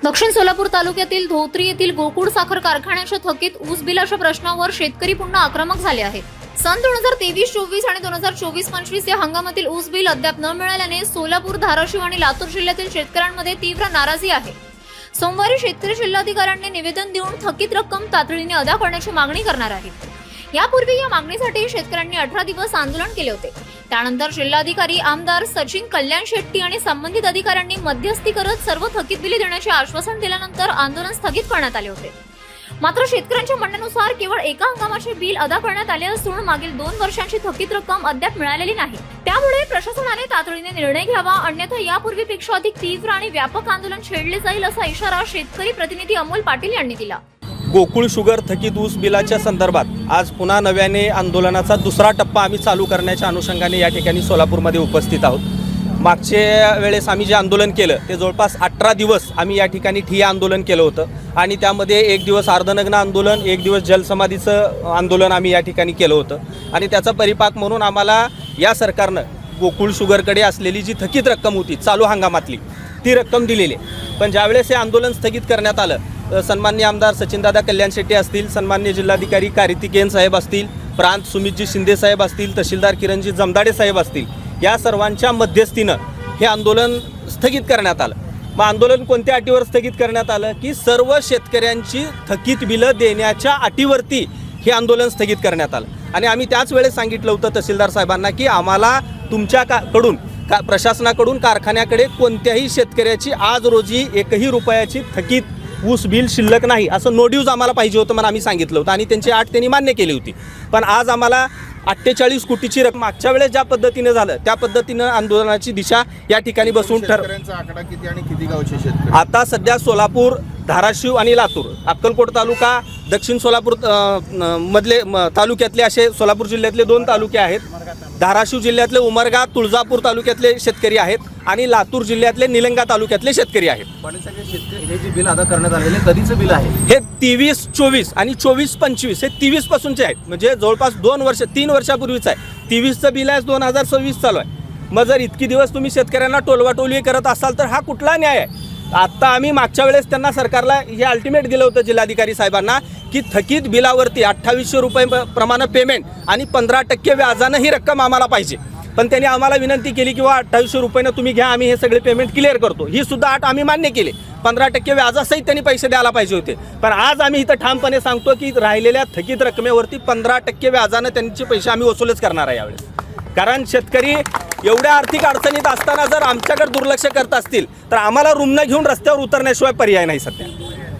दक्षिण सोलापूर तालुक्यातील धोत्री येथील गोकुळ साखर कारखान्याच्या थकीत ऊस बिलाच्या प्रश्नावर शेतकरी पुन्हा आक्रमक झाले आहेत. सन 2023-24 आणि 2024-25 या हंगामातील ऊस बिल अद्याप न मिळाल्याने सोलापूर, धाराशिव आणि लातूर जिल्ह्यातील शेतकऱ्यांमध्ये तीव्र नाराजी आहे. सोमवारी शेतकरी जिल्हाधिकाऱ्यांनी निवेदन देऊन थकीत रक्कम तातडीने अदा करण्याची मागणी करणार आहेत. यापूर्वी या मागणीसाठी शेतकऱ्यांनी 18 दिवस आंदोलन केले होते. त्यानंतर जिल्हाधिकारी आमदार सचिन कल्याण शेट्टी आणि संबंधित अधिकाऱ्यांनी मध्यस्थी करत सर्व थकीत बिले देण्याचे आश्वासन दिल्यानंतर आंदोलन स्थगित करण्यात आले होते. मात्र शेतकऱ्यांच्या म्हणण्यानुसार केवळ एका हंगामाचे बिल अदा करण्यात आले असून मागील 2 वर्षांची थकीत रक्कम अद्याप मिळालेली नाही. त्यामुळे प्रशासनाने तातडीने निर्णय घ्यावा, अन्यथा यापूर्वीपेक्षा अधिक तीव्र आणि व्यापक आंदोलन छेडले जाईल असा इशारा शेतकरी प्रतिनिधी अमोल पाटील यांनी दिला. गोकुळ शुगर थकीत ऊस बिलाच्या संदर्भात आज पुन्हा नव्याने आंदोलनाचा दुसरा टप्पा आम्ही चालू करण्याच्या अनुषंगाने या ठिकाणी सोलापूरमध्ये उपस्थित आहोत. मागच्या वेळेस आम्ही जे आंदोलन केलं ते जवळपास 18 दिवस आम्ही या ठिकाणी ठिय्या आंदोलन केलं होतं आणि त्यामध्ये 1 दिवस अर्धनग्न आंदोलन, 1 दिवस जलसमाधीचं आंदोलन आम्ही या ठिकाणी केलं होतं. आणि त्याचा परिपाक म्हणून आम्हाला या सरकारनं गोकुळ शुगरकडे असलेली जी थकीत रक्कम होती चालू हंगामातली ती रक्कम दिलेली आहे. पण ज्यावेळेस हे आंदोलन स्थगित करण्यात आलं, सन्माननीय आमदार सचिनदादा कल्याण शेट्टी असतील, सन्माननीय जिल्हाधिकारी कार्तिकेयन साहेब असतील, प्रांत सुमितजी शिंदे साहेब असतील, तहसीलदार किरणजी जमदाडे साहेब असतील, या सर्वांच्या मध्यस्थीनं हे आंदोलन स्थगित करण्यात आलं. मग आंदोलन कोणत्या अटीवर स्थगित करण्यात आलं की सर्व शेतकऱ्यांची थकीत बिलं देण्याच्या अटीवरती हे आंदोलन स्थगित करण्यात आलं. आणि आम्ही त्याच वेळेस सांगितलं होतं तहसीलदार साहेबांना की आम्हाला तुमच्याकडून प्रशासनाकडून कारखान्याकडे कोणत्याही शेतकऱ्याची आज रोजी 1ही रुपयाची थकीत ऊस बिल शिल्लक नाही असं नोटीस आम्हाला पाहिजे होतं म्हणून आम्ही सांगितलं होतं आणि त्यांची अट त्यांनी मान्य केली होती. पण आज आम्हाला 48 कोटीची रक्कम मागच्या वेळेस ज्या पद्धतीने झालं त्या पद्धतीनं आंदोलनाची दिशा या ठिकाणी बसून आकडा किती आणि किती गावचे शेतकरी आता सध्या सोलापूर, धाराशिव आणि लातूर, अक्कलकोट तालुका, दक्षिण सोलापूर मधले तालुक्यातले असे सोलापूर जिल्ह्यातले 2 तालुके आहेत. धाराशिव जिल्ह्यातले उमरगा, तुळजापूर तालुक्यातले शेतकरी आहेत आणि लातूर जिल्ह्यातले निलंगा तालुक्यातले शेतकरी आहेत. पण सगळे शेतकरी हे जे बिल अदा करण्यात आलेले कधीचं बिल आहे? हे 23-24 आणि 24-25 हे 23 पासूनचे आहेत. म्हणजे जवळपास 3 वर्षापूर्वीच आहे. 23चं बिल आहे, 2026 चालू आहे. मग जर इतकी दिवस तुम्ही शेतकऱ्यांना टोलवाटोलवी करत असाल तर हा कुठला न्याय आहे? आत्ता आम्ही मागच्या वेळेस त्यांना सरकारला हे अल्टिमेट दिलं होतं जिल्हाधिकारी साहेबांना की थकीत बिलावरती 2800 रुपये प्रमाणे पेमेंट आणि 15% व्याजानं ही रक्कम आम्हाला पाहिजे. पण त्यांनी आम्हाला विनंती केली की 2800 रुपयानं तुम्ही घ्या, आम्ही हे सगळे पेमेंट क्लिअर करतो. ही सुद्धा अट आम्ही मान्य केली. 15% व्याजासहित त्यांनी पैसे द्यायला पाहिजे होते. पण आज आम्ही इथं ठामपणे सांगतो की राहिलेल्या थकीत रकमेवरती 15% व्याजानं त्यांचे पैसे आम्ही वसूलच करणार आहे यावेळेस. कारण शेतकरी एवढ्या आर्थिक अडचणीत असताना जर आमच्याकडे दुर्लक्ष करत असतील तर आम्हाला रुग्ण घेऊन रस्त्यावर उतरण्याशिवाय पर्याय नाही सध्या.